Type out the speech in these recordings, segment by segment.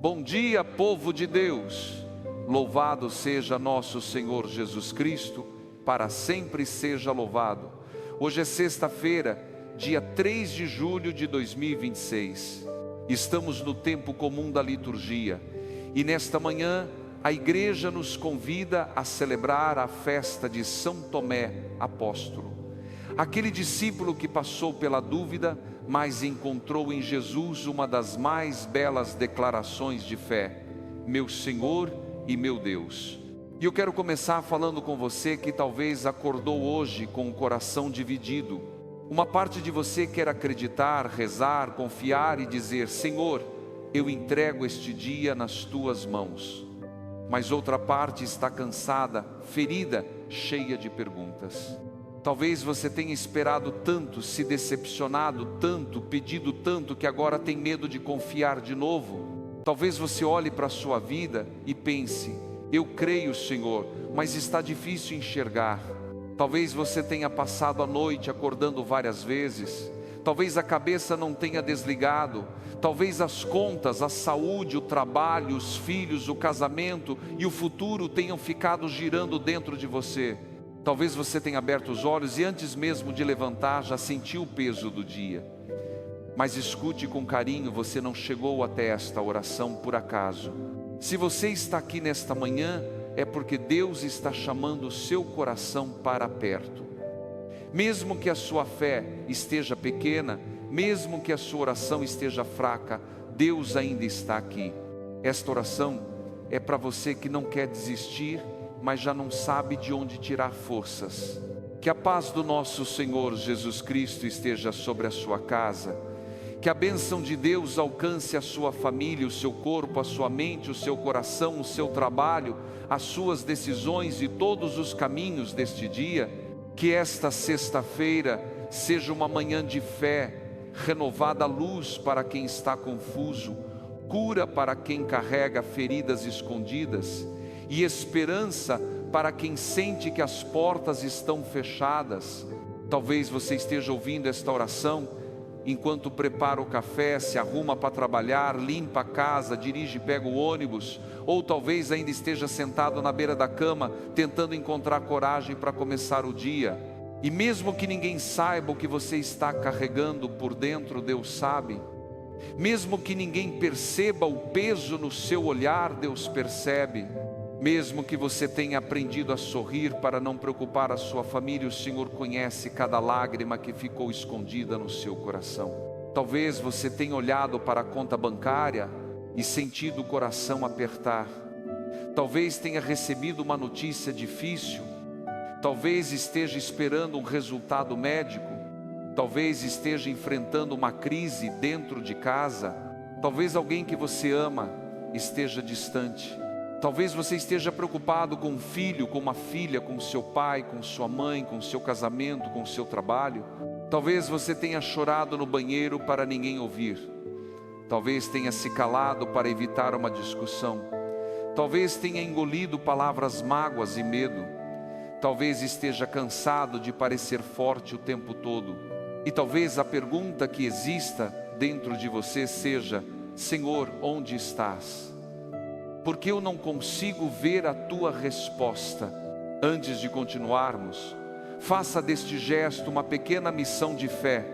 Bom dia, povo de Deus. Louvado seja nosso Senhor Jesus Cristo, para sempre seja louvado. Hoje é sexta-feira, dia 3 de julho de 2026. Estamos no tempo comum da liturgia e nesta manhã a igreja nos convida a celebrar a festa de São Tomé Apóstolo. Aquele discípulo que passou pela dúvida, mas encontrou em Jesus uma das mais belas declarações de fé: meu Senhor e meu Deus. E eu quero começar falando com você que talvez acordou hoje com o coração dividido. Uma parte de você quer acreditar, rezar, confiar e dizer: Senhor, eu entrego este dia nas tuas mãos. Mas outra parte está cansada, ferida, cheia de perguntas. Talvez você tenha esperado tanto, se decepcionado tanto, pedido tanto, que agora tem medo de confiar de novo. Talvez você olhe para a sua vida e pense: eu creio, Senhor, mas está difícil enxergar. Talvez você tenha passado a noite acordando várias vezes. Talvez a cabeça não tenha desligado. Talvez as contas, a saúde, o trabalho, os filhos, o casamento e o futuro tenham ficado girando dentro de você. Talvez você tenha aberto os olhos e antes mesmo de levantar já sentiu o peso do dia. Mas escute com carinho, você não chegou até esta oração por acaso. Se você está aqui nesta manhã, é porque Deus está chamando o seu coração para perto. Mesmo que a sua fé esteja pequena, mesmo que a sua oração esteja fraca, Deus ainda está aqui. Esta oração é para você que não quer desistir, mas já não sabe de onde tirar forças. Que a paz do nosso Senhor Jesus Cristo esteja sobre a sua casa. Que a bênção de Deus alcance a sua família, o seu corpo, a sua mente, o seu coração, o seu trabalho, as suas decisões e todos os caminhos deste dia. Que esta sexta-feira seja uma manhã de fé, renovada luz para quem está confuso, cura para quem carrega feridas escondidas e esperança para quem sente que as portas estão fechadas. Talvez você esteja ouvindo esta oração enquanto prepara o café, se arruma para trabalhar, limpa a casa, dirige e pega o ônibus, ou talvez ainda esteja sentado na beira da cama, tentando encontrar coragem para começar o dia. E mesmo que ninguém saiba o que você está carregando por dentro, Deus sabe. Mesmo que ninguém perceba o peso no seu olhar, Deus percebe. Mesmo que você tenha aprendido a sorrir para não preocupar a sua família, o Senhor conhece cada lágrima que ficou escondida no seu coração. Talvez você tenha olhado para a conta bancária e sentido o coração apertar. Talvez tenha recebido uma notícia difícil. Talvez esteja esperando um resultado médico. Talvez esteja enfrentando uma crise dentro de casa. Talvez alguém que você ama esteja distante. Talvez você esteja preocupado com um filho, com uma filha, com seu pai, com sua mãe, com seu casamento, com seu trabalho. Talvez você tenha chorado no banheiro para ninguém ouvir. Talvez tenha se calado para evitar uma discussão. Talvez tenha engolido palavras mágoas e medo. Talvez esteja cansado de parecer forte o tempo todo. E talvez a pergunta que exista dentro de você seja: Senhor, onde estás? Porque eu não consigo ver a tua resposta. Antes de continuarmos, faça deste gesto uma pequena missão de fé.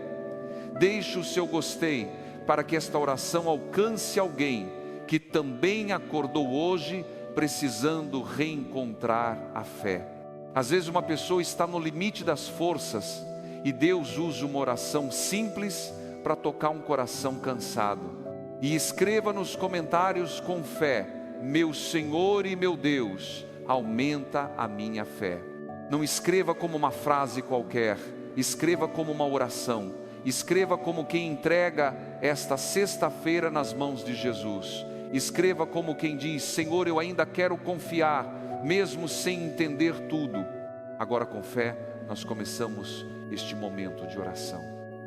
Deixe o seu gostei para que esta oração alcance alguém que também acordou hoje precisando reencontrar a fé. Às vezes uma pessoa está no limite das forças e Deus usa uma oração simples para tocar um coração cansado. E escreva nos comentários com fé: meu Senhor e meu Deus, aumenta a minha fé. Não escreva como uma frase qualquer, escreva como uma oração. Escreva como quem entrega esta sexta-feira nas mãos de Jesus. Escreva como quem diz: Senhor, eu ainda quero confiar, mesmo sem entender tudo. Agora com fé, nós começamos este momento de oração.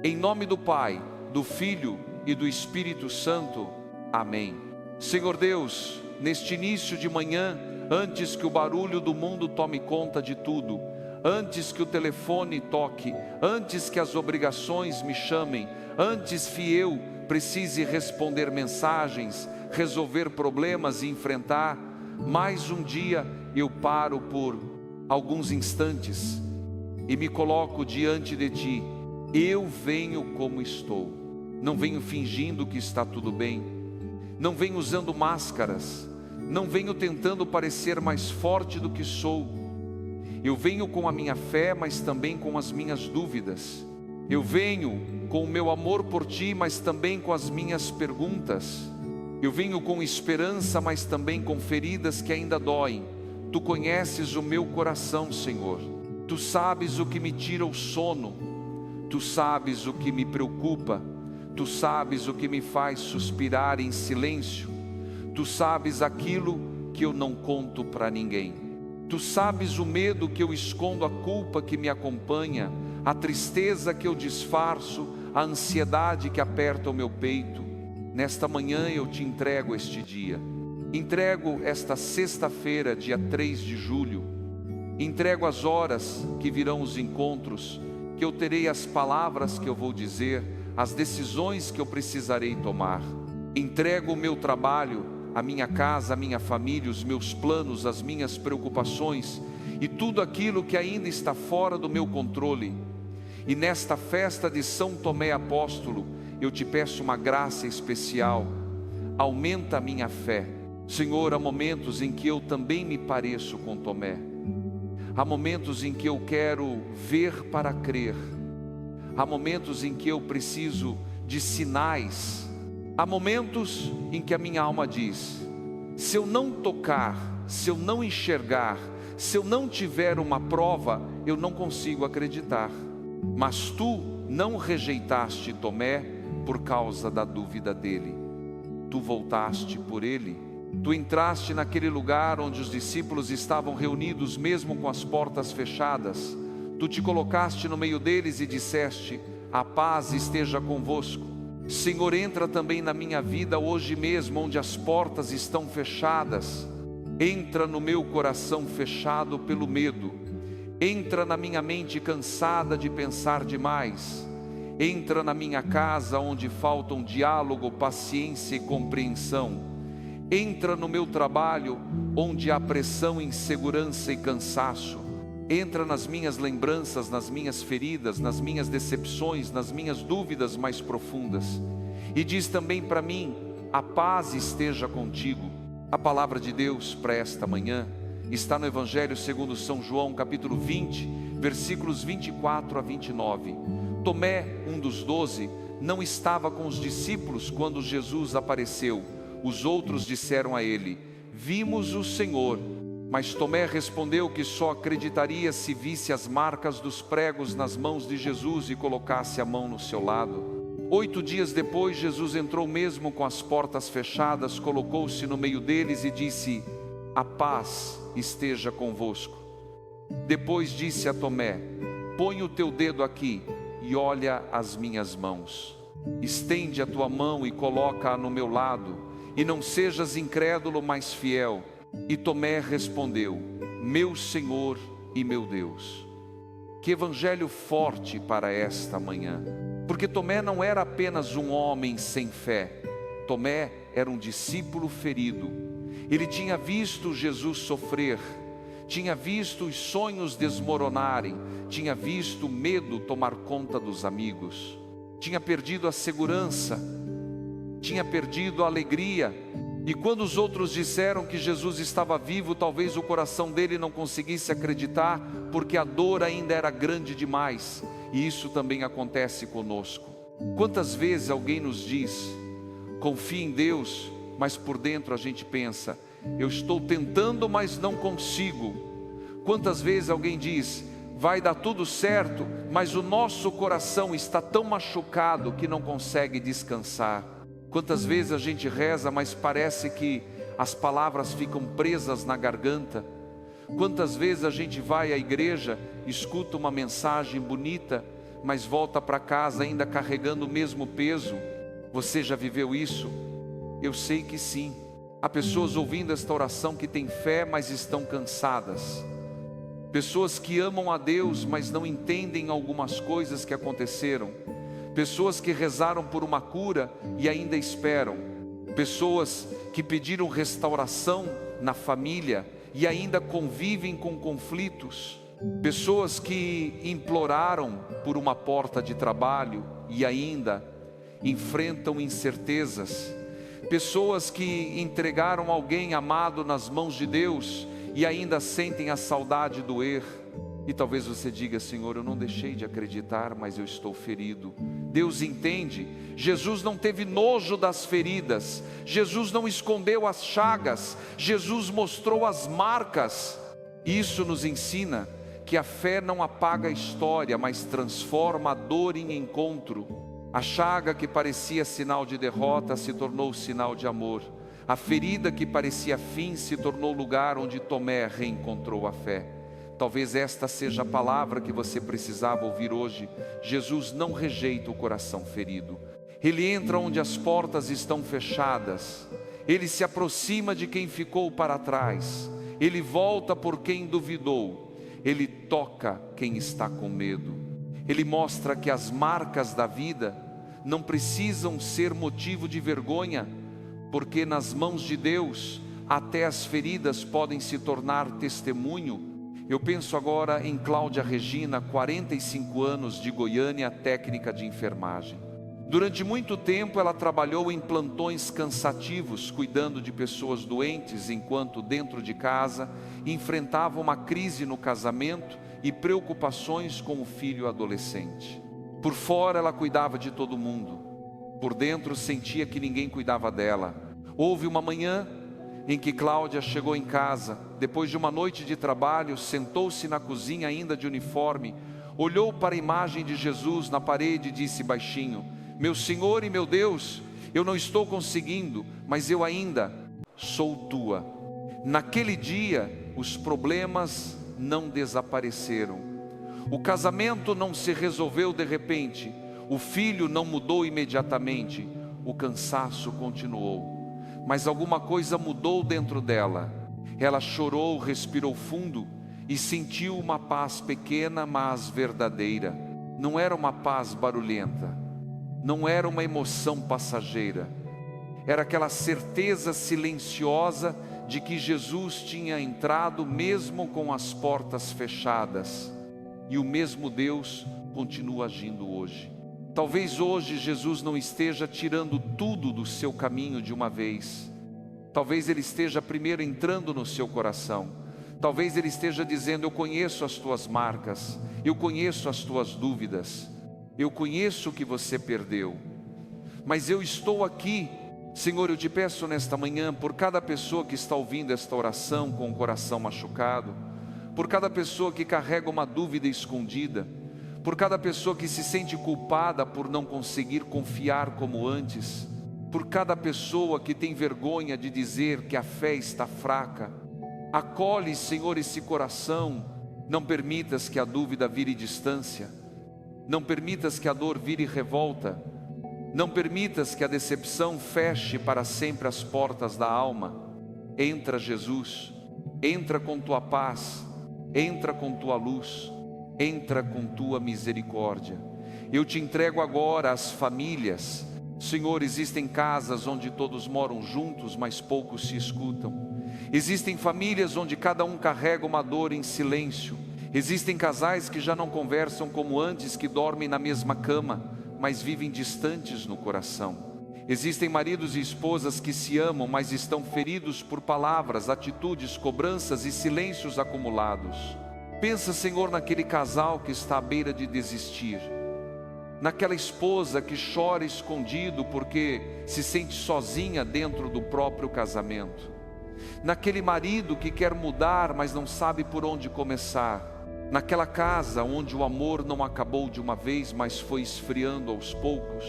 Em nome do Pai, do Filho e do Espírito Santo. Amém. Senhor Deus, neste início de manhã, antes que o barulho do mundo tome conta de tudo, antes que o telefone toque, antes que as obrigações me chamem, antes que eu precise responder mensagens, resolver problemas e enfrentar, mais um dia eu paro por alguns instantes e me coloco diante de Ti. Eu venho como estou, não venho fingindo que está tudo bem, não venho usando máscaras, não venho tentando parecer mais forte do que sou. Eu venho com a minha fé, mas também com as minhas dúvidas. Eu venho com o meu amor por Ti, mas também com as minhas perguntas. Eu venho com esperança, mas também com feridas que ainda doem. Tu conheces o meu coração, Senhor. Tu sabes o que me tira o sono. Tu sabes o que me preocupa. Tu sabes o que me faz suspirar em silêncio. Tu sabes aquilo que eu não conto para ninguém. Tu sabes o medo que eu escondo, a culpa que me acompanha, a tristeza que eu disfarço, a ansiedade que aperta o meu peito. Nesta manhã eu te entrego este dia, entrego esta sexta-feira, dia 3 de julho, entrego as horas que virão os encontros, que eu terei as palavras que eu vou dizer, as decisões que eu precisarei tomar. Entrego o meu trabalho, a minha casa, a minha família, os meus planos, as minhas preocupações e tudo aquilo que ainda está fora do meu controle. E nesta festa de São Tomé Apóstolo, eu te peço uma graça especial. Aumenta a minha fé. Senhor, há momentos em que eu também me pareço com Tomé. Há momentos em que eu quero ver para crer. Há momentos em que eu preciso de sinais. Há momentos em que a minha alma diz: se eu não tocar, se eu não enxergar, se eu não tiver uma prova, eu não consigo acreditar. Mas tu não rejeitaste Tomé por causa da dúvida dele. Tu voltaste por ele. Tu entraste naquele lugar onde os discípulos estavam reunidos, mesmo com as portas fechadas. Tu te colocaste no meio deles e disseste: a paz esteja convosco. Senhor, entra também na minha vida hoje mesmo, onde as portas estão fechadas. Entra no meu coração fechado pelo medo. Entra na minha mente cansada de pensar demais. Entra na minha casa onde faltam diálogo, paciência e compreensão. Entra no meu trabalho onde há pressão, insegurança e cansaço. Entra nas minhas lembranças, nas minhas feridas, nas minhas decepções, nas minhas dúvidas mais profundas. E diz também para mim: a paz esteja contigo. A palavra de Deus para esta manhã está no Evangelho segundo São João, capítulo 20, versículos 24 a 29. Tomé, um dos 12, não estava com os discípulos quando Jesus apareceu. Os outros disseram a ele: vimos o Senhor. Mas Tomé respondeu que só acreditaria se visse as marcas dos pregos nas mãos de Jesus e colocasse a mão no seu lado. 8 dias depois, Jesus entrou mesmo com as portas fechadas, colocou-se no meio deles e disse: a paz esteja convosco. Depois disse a Tomé: põe o teu dedo aqui e olha as minhas mãos. Estende a tua mão e coloca-a no meu lado, e não sejas incrédulo, mas fiel. E Tomé respondeu: meu Senhor e meu Deus. Que evangelho forte para esta manhã, porque Tomé não era apenas um homem sem fé. Tomé era um discípulo ferido. Ele tinha visto Jesus sofrer, tinha visto os sonhos desmoronarem, tinha visto o medo tomar conta dos amigos, tinha perdido a segurança, tinha perdido a alegria. E quando os outros disseram que Jesus estava vivo, talvez o coração dele não conseguisse acreditar, porque a dor ainda era grande demais. E isso também acontece conosco. Quantas vezes alguém nos diz: confie em Deus, mas por dentro a gente pensa: eu estou tentando, mas não consigo. Quantas vezes alguém diz: vai dar tudo certo, mas o nosso coração está tão machucado que não consegue descansar. Quantas vezes a gente reza, mas parece que as palavras ficam presas na garganta. Quantas vezes a gente vai à igreja, escuta uma mensagem bonita, mas volta para casa ainda carregando o mesmo peso. Você já viveu isso? Eu sei que sim. Há pessoas ouvindo esta oração que têm fé, mas estão cansadas. Pessoas que amam a Deus, mas não entendem algumas coisas que aconteceram. Pessoas que rezaram por uma cura e ainda esperam. pessoas que pediram restauração na família e ainda convivem com conflitos, pessoas que imploraram por uma porta de trabalho e ainda enfrentam incertezas, pessoas que entregaram alguém amado nas mãos de Deus e ainda sentem a saudade doer. E talvez você diga: Senhor, eu não deixei de acreditar, mas eu estou ferido. Deus entende. Jesus não teve nojo das feridas, Jesus não escondeu as chagas, Jesus mostrou as marcas. Isso nos ensina que a fé não apaga a história, mas transforma a dor em encontro. A chaga que parecia sinal de derrota se tornou sinal de amor. A ferida que parecia fim se tornou lugar onde Tomé reencontrou a fé. Talvez esta seja a palavra que você precisava ouvir hoje. Jesus não rejeita o coração ferido. Ele entra onde as portas estão fechadas. Ele se aproxima de quem ficou para trás. Ele volta por quem duvidou. Ele toca quem está com medo. Ele mostra que as marcas da vida não precisam ser motivo de vergonha, porque nas mãos de Deus até as feridas podem se tornar testemunho. Eu penso agora em Cláudia Regina, 45 anos, de Goiânia, técnica de enfermagem. Durante muito tempo ela trabalhou em plantões cansativos, cuidando de pessoas doentes, enquanto dentro de casa enfrentava uma crise no casamento e preocupações com o filho adolescente. Por fora ela cuidava de todo mundo, por dentro sentia que ninguém cuidava dela. Houve uma manhã em que Cláudia chegou em casa, depois de uma noite de trabalho, sentou-se na cozinha ainda de uniforme, olhou para a imagem de Jesus na parede e disse baixinho: meu Senhor e meu Deus, eu não estou conseguindo, mas eu ainda sou tua. Naquele dia, os problemas não desapareceram. O casamento não se resolveu de repente, o filho não mudou imediatamente, o cansaço continuou. Mas alguma coisa mudou dentro dela. Ela chorou, respirou fundo e sentiu uma paz pequena, mas verdadeira. Não era uma paz barulhenta, não era uma emoção passageira. Era aquela certeza silenciosa de que Jesus tinha entrado mesmo com as portas fechadas. E o mesmo Deus continua agindo hoje. Talvez hoje Jesus não esteja tirando tudo do seu caminho de uma vez. Talvez Ele esteja primeiro entrando no seu coração. Talvez Ele esteja dizendo: eu conheço as tuas marcas, eu conheço as tuas dúvidas, eu conheço o que você perdeu, mas eu estou aqui. Senhor, eu te peço nesta manhã, por cada pessoa que está ouvindo esta oração com o coração machucado, por cada pessoa que carrega uma dúvida escondida, por cada pessoa que se sente culpada por não conseguir confiar como antes, por cada pessoa que tem vergonha de dizer que a fé está fraca. Acolhe, Senhor, esse coração. Não permitas que a dúvida vire distância, não permitas que a dor vire revolta, não permitas que a decepção feche para sempre as portas da alma. Entra, Jesus, entra com tua paz, entra com tua luz, entra com tua misericórdia. Eu te entrego agora as famílias. Senhor, existem casas onde todos moram juntos, mas poucos se escutam. Existem famílias onde cada um carrega uma dor em silêncio. Existem casais que já não conversam como antes, que dormem na mesma cama, mas vivem distantes no coração. Existem maridos e esposas que se amam, mas estão feridos por palavras, atitudes, cobranças e silêncios acumulados. Pensa, Senhor, naquele casal que está à beira de desistir, naquela esposa que chora escondido porque se sente sozinha dentro do próprio casamento, naquele marido que quer mudar, mas não sabe por onde começar, naquela casa onde o amor não acabou de uma vez, mas foi esfriando aos poucos.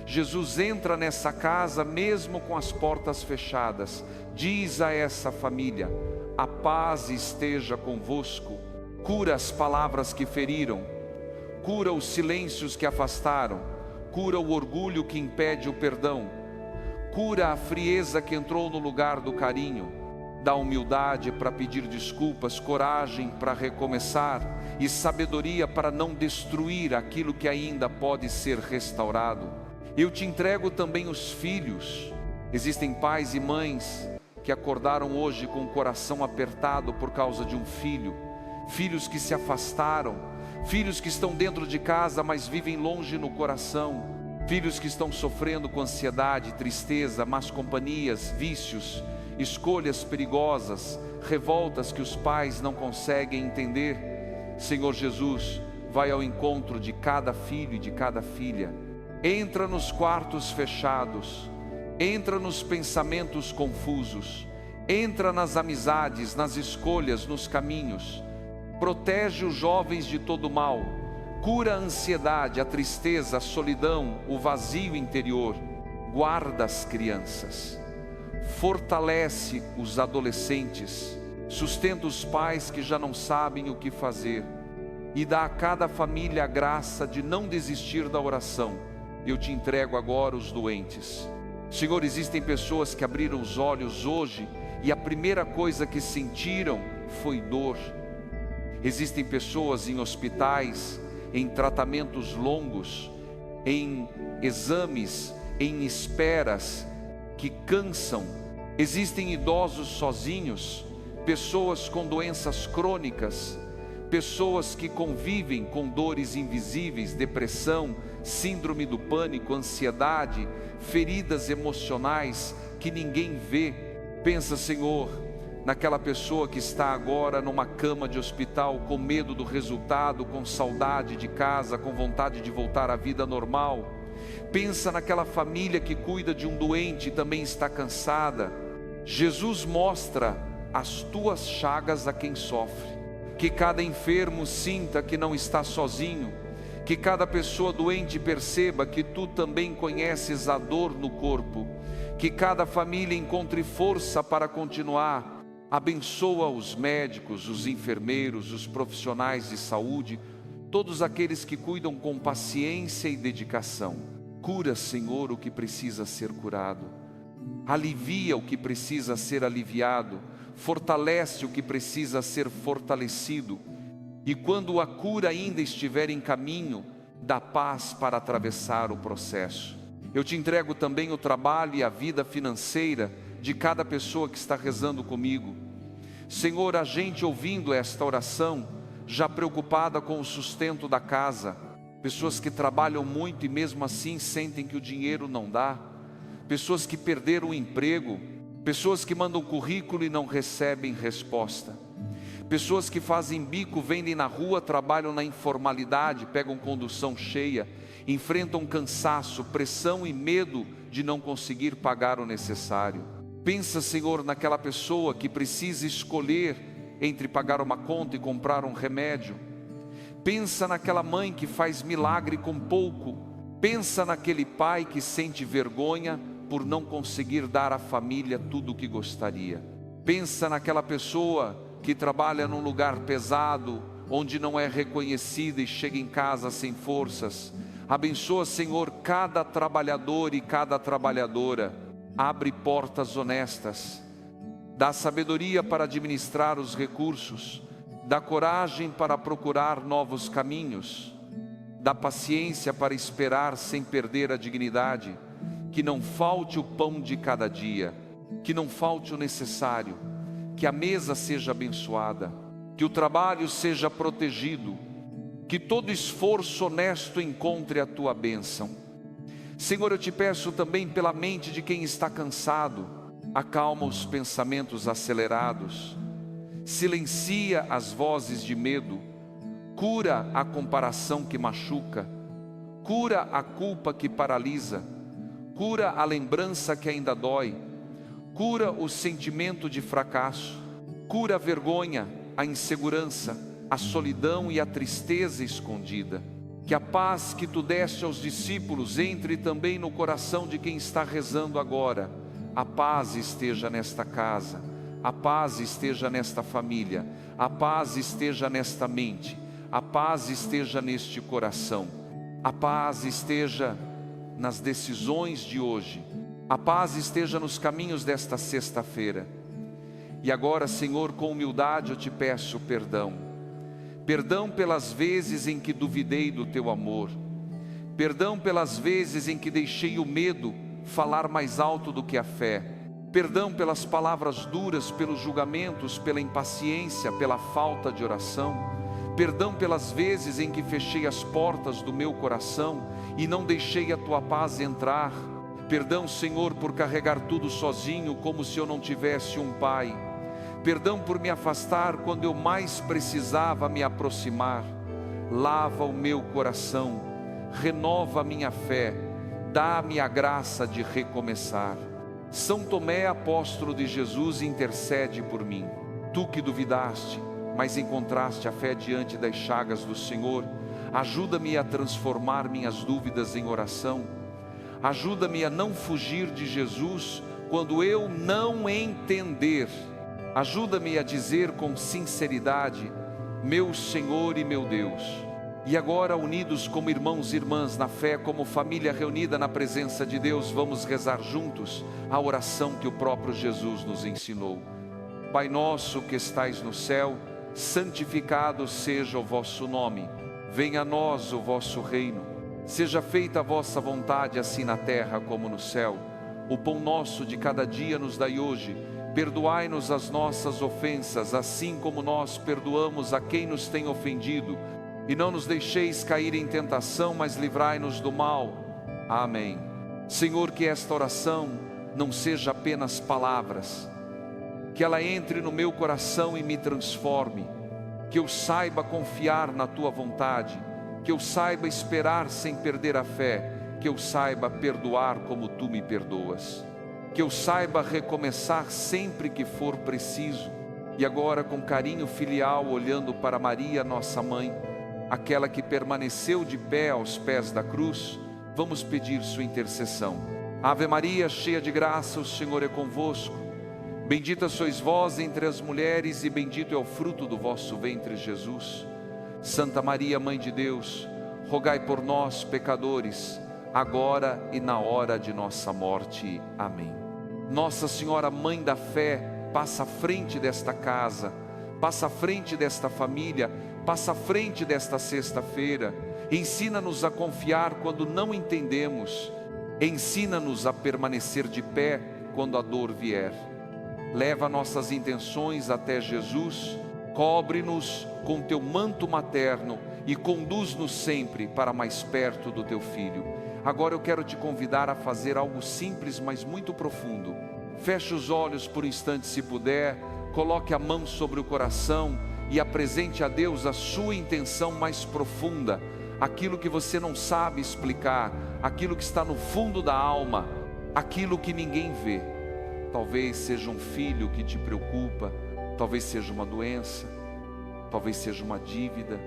Jesus entra nessa casa mesmo com as portas fechadas, diz a essa família: a paz esteja convosco. Cura as palavras que feriram, cura os silêncios que afastaram, cura o orgulho que impede o perdão, cura a frieza que entrou no lugar do carinho. Dá humildade para pedir desculpas, coragem para recomeçar e sabedoria para não destruir aquilo que ainda pode ser restaurado. Eu te entrego também os filhos. Existem pais e mães que acordaram hoje com o coração apertado por causa de um filho, filhos que se afastaram, filhos que estão dentro de casa, mas vivem longe no coração, filhos que estão sofrendo com ansiedade, tristeza, más companhias, vícios, escolhas perigosas, revoltas que os pais não conseguem entender. Senhor Jesus, vai ao encontro de cada filho e de cada filha. Entra nos quartos fechados, entra nos pensamentos confusos, entra nas amizades, nas escolhas, nos caminhos. Protege os jovens de todo mal, cura a ansiedade, a tristeza, a solidão, o vazio interior. Guarda as crianças, fortalece os adolescentes, sustenta os pais que já não sabem o que fazer e dá a cada família a graça de não desistir da oração. Eu te entrego agora os doentes. Senhor, existem pessoas que abriram os olhos hoje e a primeira coisa que sentiram foi dor. Existem pessoas em hospitais, em tratamentos longos, em exames, em esperas que cansam. Existem idosos sozinhos, pessoas com doenças crônicas, pessoas que convivem com dores invisíveis, depressão, síndrome do pânico, ansiedade, feridas emocionais que ninguém vê. Pensa, Senhor, naquela pessoa que está agora numa cama de hospital com medo do resultado, com saudade de casa, com vontade de voltar à vida normal. Pensa naquela família que cuida de um doente e também está cansada. Jesus mostra as tuas chagas a quem sofre. Que cada enfermo sinta que não está sozinho. Que cada pessoa doente perceba que tu também conheces a dor no corpo. Que cada família encontre força para continuar. Abençoa os médicos, os enfermeiros, os profissionais de saúde, todos aqueles que cuidam com paciência e dedicação. Cura, Senhor, o que precisa ser curado. Alivia o que precisa ser aliviado. Fortalece o que precisa ser fortalecido. E quando a cura ainda estiver em caminho, dá paz para atravessar o processo. Eu te entrego também o trabalho e a vida financeira de cada pessoa que está rezando comigo. Senhor, a gente ouvindo esta oração, já preocupada com o sustento da casa, pessoas que trabalham muito e mesmo assim sentem que o dinheiro não dá, pessoas que perderam o emprego, pessoas que mandam currículo e não recebem resposta, pessoas que fazem bico, vendem na rua, trabalham na informalidade, pegam condução cheia, enfrentam cansaço, pressão e medo de não conseguir pagar o necessário. Pensa, Senhor, naquela pessoa que precisa escolher entre pagar uma conta e comprar um remédio. Pensa naquela mãe que faz milagre com pouco. Pensa naquele pai que sente vergonha por não conseguir dar à família tudo o que gostaria. Pensa naquela pessoa que trabalha num lugar pesado, onde não é reconhecida e chega em casa sem forças. Abençoa, Senhor, cada trabalhador e cada trabalhadora. Abre portas honestas. Dá sabedoria para administrar os recursos. Dá coragem para procurar novos caminhos. Dá paciência para esperar sem perder a dignidade. Que não falte o pão de cada dia. Que não falte o necessário. Que a mesa seja abençoada. Que o trabalho seja protegido. Que todo esforço honesto encontre a tua bênção. Senhor, eu te peço também pela mente de quem está cansado. Acalma os pensamentos acelerados. Silencia as vozes de medo. Cura a comparação que machuca. Cura a culpa que paralisa. Cura a lembrança que ainda dói. Cura o sentimento de fracasso. Cura a vergonha, a insegurança, a solidão e a tristeza escondida. Que a paz que tu deste aos discípulos entre também no coração de quem está rezando agora. A paz esteja nesta casa, a paz esteja nesta família, a paz esteja nesta mente, a paz esteja neste coração, a paz esteja nas decisões de hoje, a paz esteja nos caminhos desta sexta-feira. E agora, Senhor, com humildade eu te peço perdão. Perdão pelas vezes em que duvidei do teu amor. Perdão pelas vezes em que deixei o medo falar mais alto do que a fé. Perdão pelas palavras duras, pelos julgamentos, pela impaciência, pela falta de oração. Perdão pelas vezes em que fechei as portas do meu coração e não deixei a tua paz entrar. Perdão, Senhor, por carregar tudo sozinho, como se eu não tivesse um pai. Perdão por me afastar quando eu mais precisava me aproximar. Lava o meu coração, renova a minha fé, dá-me a graça de recomeçar. São Tomé, apóstolo de Jesus, intercede por mim. Tu que duvidaste, mas encontraste a fé diante das chagas do Senhor, ajuda-me a transformar minhas dúvidas em oração. Ajuda-me a não fugir de Jesus quando eu não entender. Ajuda-me a dizer com sinceridade: meu Senhor e meu Deus. E agora, unidos como irmãos e irmãs na fé, como família reunida na presença de Deus, vamos rezar juntos a oração que o próprio Jesus nos ensinou. Pai nosso que estais no céu, santificado seja o vosso nome. Venha a nós o vosso reino. Seja feita a vossa vontade, assim na terra como no céu. O pão nosso de cada dia nos dai hoje. Perdoai-nos as nossas ofensas, assim como nós perdoamos a quem nos tem ofendido. E não nos deixeis cair em tentação, mas livrai-nos do mal. Amém. Senhor, que esta oração não seja apenas palavras, que ela entre no meu coração e me transforme, que eu saiba confiar na tua vontade, que eu saiba esperar sem perder a fé, que eu saiba perdoar como tu me perdoas, que eu saiba recomeçar sempre que for preciso. E agora, com carinho filial, olhando para Maria, nossa mãe, aquela que permaneceu de pé aos pés da cruz, vamos pedir sua intercessão. Ave Maria, cheia de graça, o Senhor é convosco. Bendita sois vós entre as mulheres e bendito é o fruto do vosso ventre, Jesus. Santa Maria, Mãe de Deus, rogai por nós, pecadores, agora e na hora de nossa morte. Amém. Nossa Senhora, Mãe da Fé, passa à frente desta casa, passa à frente desta família, passa à frente desta sexta-feira. Ensina-nos a confiar quando não entendemos. Ensina-nos a permanecer de pé quando a dor vier. Leva nossas intenções até Jesus, cobre-nos com teu manto materno e conduz-nos sempre para mais perto do teu Filho. Agora eu quero te convidar a fazer algo simples, mas muito profundo. Feche os olhos por um instante se puder, coloque a mão sobre o coração e apresente a Deus a sua intenção mais profunda, aquilo que você não sabe explicar, aquilo que está no fundo da alma, aquilo que ninguém vê. Talvez seja um filho que te preocupa, talvez seja uma doença, talvez seja uma dívida,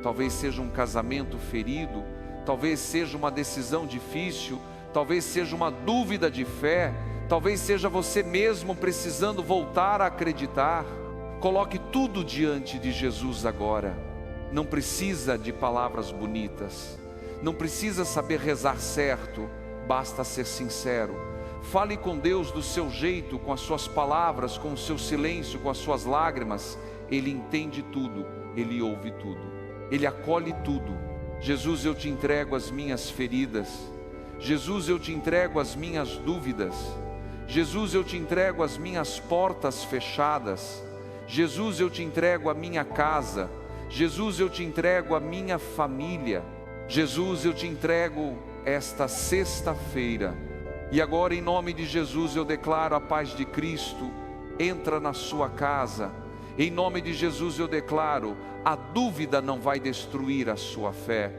talvez seja um casamento ferido, talvez seja uma decisão difícil, talvez seja uma dúvida de fé, talvez seja você mesmo precisando voltar a acreditar. Coloque tudo diante de Jesus agora. Não precisa de palavras bonitas, não precisa saber rezar certo, basta ser sincero. Fale com Deus do seu jeito, com as suas palavras, com o seu silêncio, com as suas lágrimas. Ele entende tudo, Ele ouve tudo, Ele acolhe tudo. Jesus, eu te entrego as minhas feridas. Jesus, eu te entrego as minhas dúvidas. Jesus, eu te entrego as minhas portas fechadas. Jesus, eu te entrego a minha casa. Jesus, eu te entrego a minha família. Jesus, eu te entrego esta sexta-feira. E agora, em nome de Jesus, eu declaro a paz de Cristo, entra na sua casa. Em nome de Jesus eu declaro, a dúvida não vai destruir a sua fé.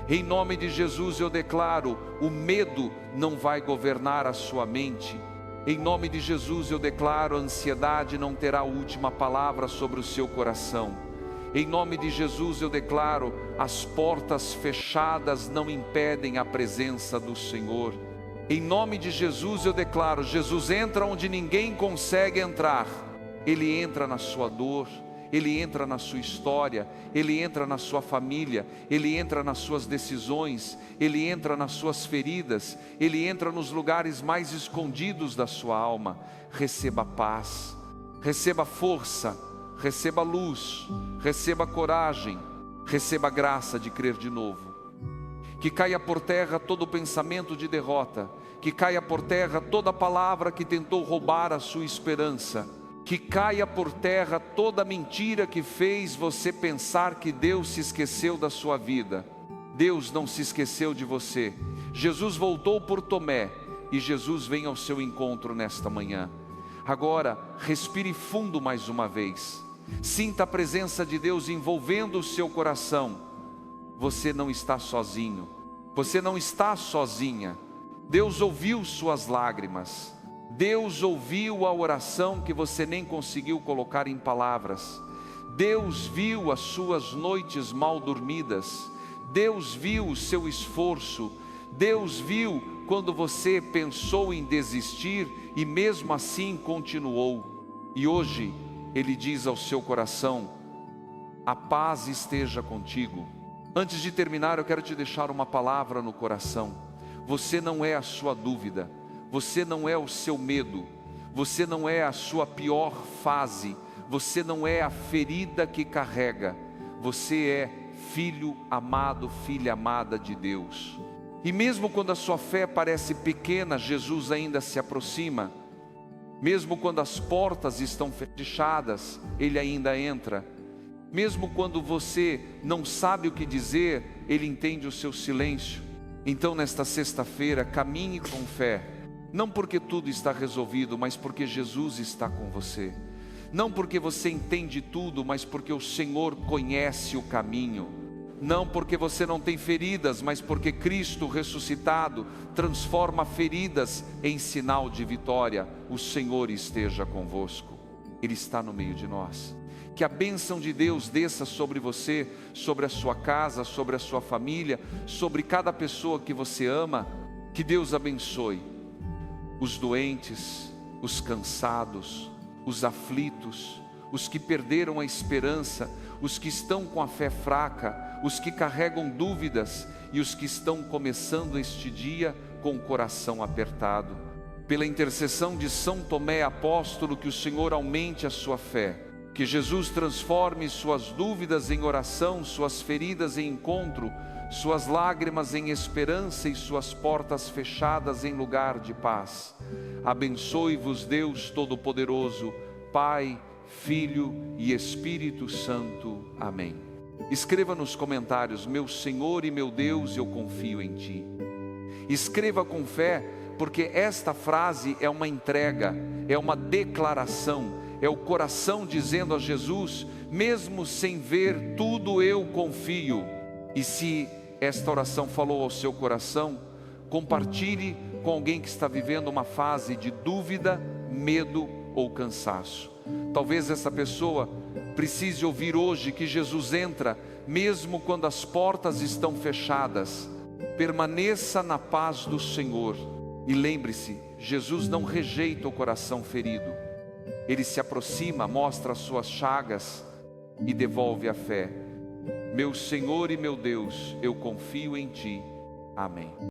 Em nome de Jesus eu declaro, o medo não vai governar a sua mente. Em nome de Jesus eu declaro, a ansiedade não terá a última palavra sobre o seu coração. Em nome de Jesus eu declaro, as portas fechadas não impedem a presença do Senhor. Em nome de Jesus eu declaro, Jesus entra onde ninguém consegue entrar. Ele entra na sua dor, Ele entra na sua história, Ele entra na sua família, Ele entra nas suas decisões, Ele entra nas suas feridas, Ele entra nos lugares mais escondidos da sua alma. Receba paz, receba força, receba luz, receba coragem, receba graça de crer de novo. Que caia por terra todo pensamento de derrota, que que caia por terra toda palavra que tentou roubar a sua esperança, que caia por terra toda mentira que fez você pensar que Deus se esqueceu da sua vida. Deus não se esqueceu de você. Jesus voltou por Tomé e Jesus vem ao seu encontro nesta manhã. Agora, respire fundo mais uma vez. Sinta a presença de Deus envolvendo o seu coração. Você não está sozinho. Você não está sozinha. Deus ouviu suas lágrimas. Deus ouviu a oração que você nem conseguiu colocar em palavras. Deus viu as suas noites mal dormidas. Deus viu o seu esforço. Deus viu quando você pensou em desistir e mesmo assim continuou. E hoje Ele diz ao seu coração: a paz esteja contigo. Antes de terminar, eu quero te deixar uma palavra no coração. Você não é a sua dúvida. Você não é o seu medo. Você não é a sua pior fase. Você não é a ferida que carrega. Você é filho amado, filha amada de Deus. E mesmo quando a sua fé parece pequena, Jesus ainda se aproxima. Mesmo quando as portas estão fechadas, Ele ainda entra. Mesmo quando você não sabe o que dizer, Ele entende o seu silêncio. Então nesta sexta-feira, caminhe com fé. Não porque tudo está resolvido, mas porque Jesus está com você. Não porque você entende tudo, mas porque o Senhor conhece o caminho. Não porque você não tem feridas, mas porque Cristo ressuscitado transforma feridas em sinal de vitória. O Senhor esteja convosco. Ele está no meio de nós. Que a bênção de Deus desça sobre você, sobre a sua casa, sobre a sua família, sobre cada pessoa que você ama. Que Deus abençoe os doentes, os cansados, os aflitos, os que perderam a esperança, os que estão com a fé fraca, os que carregam dúvidas e os que estão começando este dia com o coração apertado. Pela intercessão de São Tomé apóstolo, que o Senhor aumente a sua fé, que Jesus transforme suas dúvidas em oração, suas feridas em encontro, suas lágrimas em esperança e suas portas fechadas em lugar de paz. Abençoe-vos Deus Todo-Poderoso, Pai, Filho e Espírito Santo. Amém. Escreva nos comentários: meu Senhor e meu Deus, eu confio em Ti. Escreva com fé, porque esta frase é uma entrega, é uma declaração, é o coração dizendo a Jesus: mesmo sem ver tudo, eu confio. E se esta oração falou ao seu coração, compartilhe com alguém que está vivendo uma fase de dúvida, medo ou cansaço. Talvez essa pessoa precise ouvir hoje que Jesus entra, mesmo quando as portas estão fechadas. Permaneça na paz do Senhor. E lembre-se, Jesus não rejeita o coração ferido. Ele se aproxima, mostra as suas chagas e devolve a fé. Meu Senhor e meu Deus, eu confio em Ti. Amém.